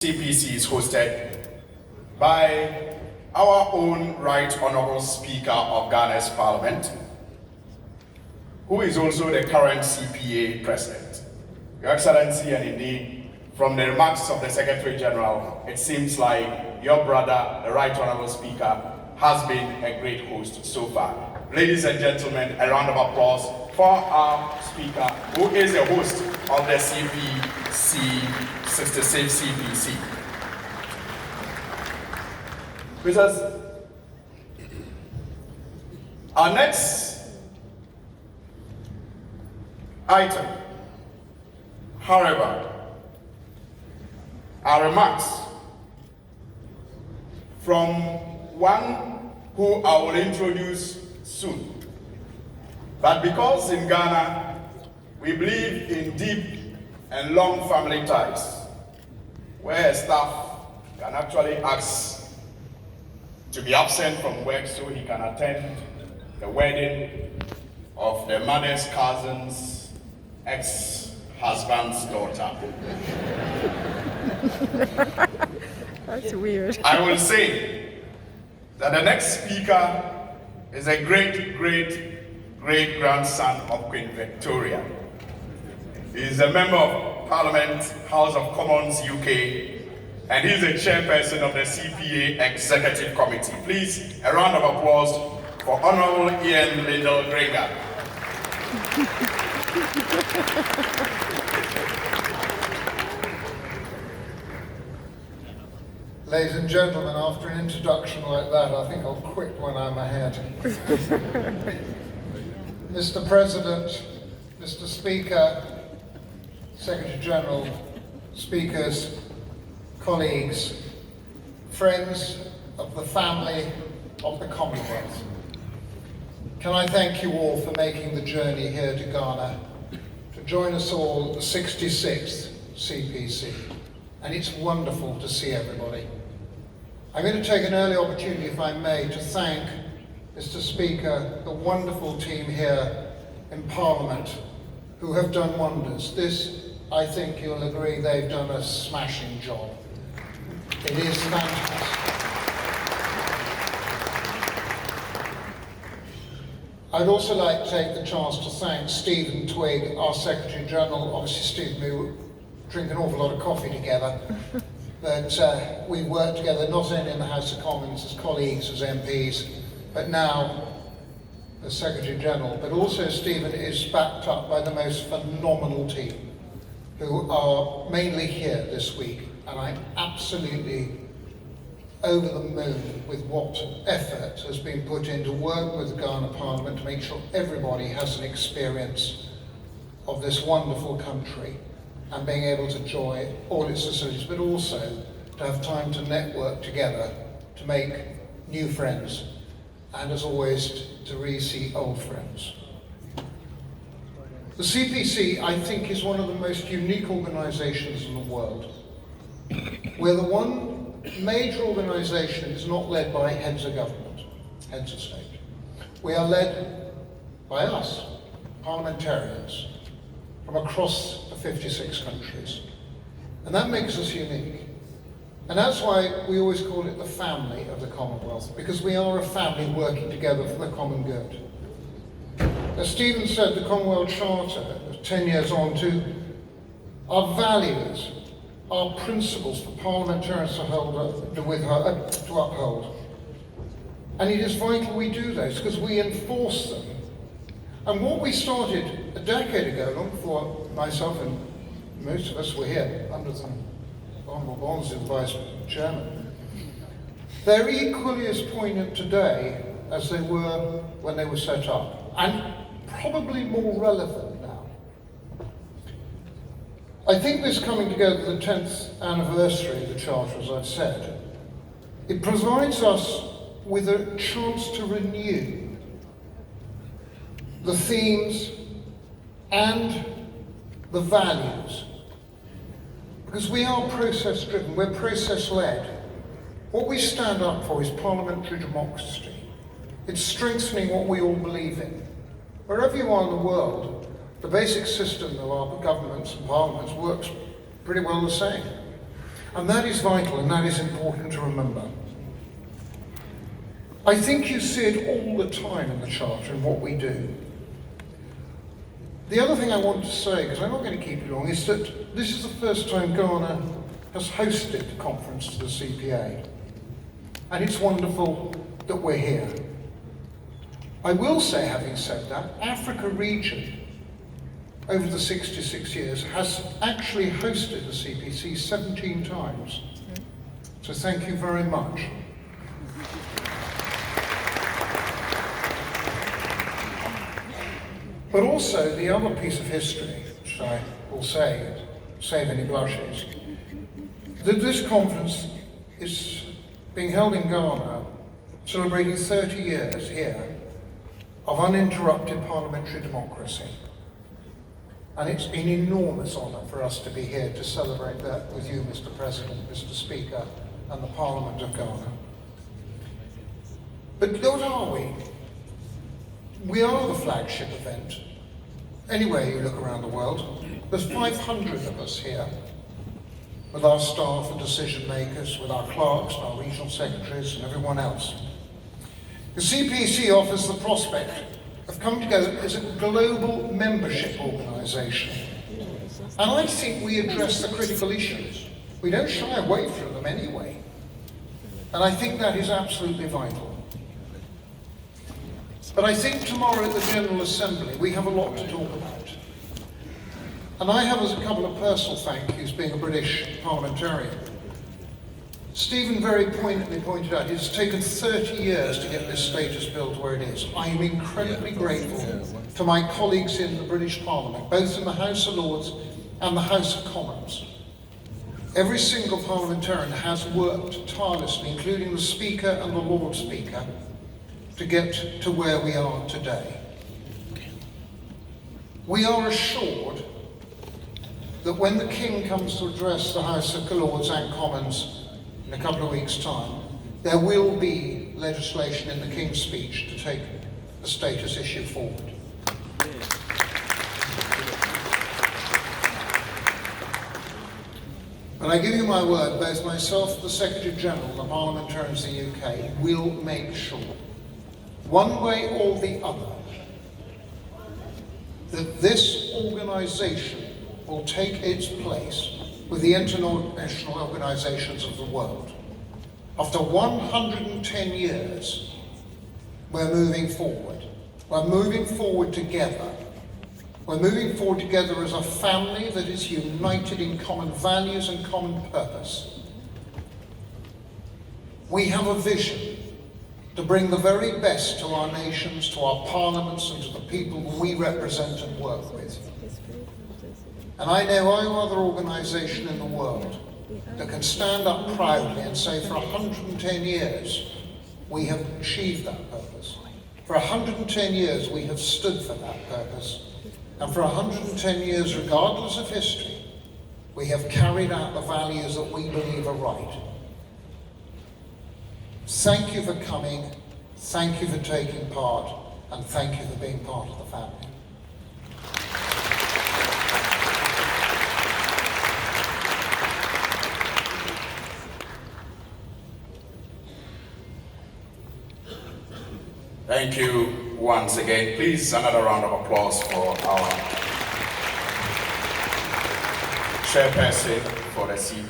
CPC is hosted by our own Right Honourable Speaker of Ghana's Parliament, who is also the current CPA President. Your Excellency, and indeed, from the remarks of the Secretary General, it seems like your brother, the Right Honourable Speaker, has been a great host so far. Ladies and gentlemen, a round of applause for our Speaker, who is the host of the CPC 66 CPC. Because our next item, however, are remarks from one who I will introduce soon. But because in Ghana we believe in deep and long family ties, where staff can actually ask to be absent from work so he can attend the wedding of the mother's cousin's ex-husband's daughter. That's weird. I will say that the next speaker is a great-great-great-grandson of Queen Victoria. He is a member of Parliament, House of Commons, UK, and he's the chairperson of the CPA Executive Committee. Please, a round of applause for Honourable Ian Liddle-Gringa. Ladies and gentlemen, after an introduction like that, I think I'll quit when I'm ahead. Mr. President, Mr. Speaker, Secretary General, speakers, colleagues, friends of the family of the Commonwealth, can I thank you all for making the journey here to Ghana to join us all at the 66th CPC. And it's wonderful to see everybody. I'm going to take an early opportunity, if I may, to thank Mr. Speaker, the wonderful team here in Parliament who have done wonders. This, I think you'll agree, they've done a smashing job. It is fantastic. I'd also like to take the chance to thank Stephen Twigg, our Secretary General. Obviously, Stephen, we drink an awful lot of coffee together, but we work together not only in the House of Commons as colleagues, as MPs, but now as Secretary General. But also Stephen is backed up by the most phenomenal team who are mainly here this week, and I'm absolutely over the moon with what effort has been put in to work with the Ghana Parliament to make sure everybody has an experience of this wonderful country and being able to enjoy all its facilities, but also to have time to network together, to make new friends, and as always, to re-see old friends. The CPC, I think, is one of the most unique organizations in the world. We're the one major organization that is not led by heads of government, heads of state. We are led by us, parliamentarians, from across the 56 countries. And that makes us unique. And that's why we always call it the family of the Commonwealth, because we are a family working together for the common good. As Stephen said, the Commonwealth Charter, 10 years on, to our values, our principles for parliamentarians to uphold. And it is vital we do those, because we enforce them. And what we started a decade ago, long before myself and most of us were here, under the Honourable Bonds, the Vice Chairman, they're equally as poignant today as they were when they were set up, and probably more relevant now. I think this coming together, the 10th anniversary of the Charter, as I've said, it provides us with a chance to renew the themes and the values. Because we are process-driven, we're process-led. What we stand up for is parliamentary democracy. It's strengthening what we all believe in. Wherever you are in the world, the basic system of our governments and parliaments works pretty well the same. And that is vital, and that is important to remember. I think you see it all the time in the Charter and what we do. The other thing I want to say, because I'm not going to keep you long, is that this is the first time Ghana has hosted a conference to the CPA. And it's wonderful that we're here. I will say, having said that, Africa region, over the 66 years, has actually hosted the CPC 17 times. So thank you very much. But also, the other piece of history, which I will say, save any blushes, that this conference is being held in Ghana, celebrating 30 years here of uninterrupted parliamentary democracy. And it's an enormous honour for us to be here to celebrate that with you, Mr. President, Mr. Speaker, and the Parliament of Ghana. But what are we? We are the flagship event. Anywhere you look around the world, there's 500 of us here, with our staff and decision makers, with our clerks, our regional secretaries, and everyone else. The CPC offers the prospect of coming together as a global membership organisation. And I think we address the critical issues. We don't shy away from them anyway. And I think that is absolutely vital. But I think tomorrow at the General Assembly we have a lot to talk about. And I have a couple of personal thank yous, being a British parliamentarian. Stephen very poignantly pointed out, it's taken 30 years to get this status bill to where it is. I am incredibly grateful to my colleagues in the British Parliament, both in the House of Lords and the House of Commons. Every single parliamentarian has worked tirelessly, including the Speaker and the Lord Speaker, to get to where we are today. We are assured that when the King comes to address the House of Lords and Commons in a couple of weeks' time, there will be legislation in the King's speech to take the status issue forward. And I give you my word, both myself, the Secretary General, and the parliamentarians in the UK will make sure, one way or the other, that this organisation will take its place with the international organisations of the world. After 110 years, we're moving forward. We're moving forward together. We're moving forward together as a family that is united in common values and common purpose. We have a vision to bring the very best to our nations, to our parliaments, and to the people we represent and work with. And I know no other organisation in the world that can stand up proudly and say for 110 years we have achieved that purpose. For 110 years we have stood for that purpose. And for 110 years, regardless of history, we have carried out the values that we believe are right. Thank you for coming, thank you for taking part, and thank you for being part of the family. Thank you once again. Please, another round of applause for our chairperson for the CPC.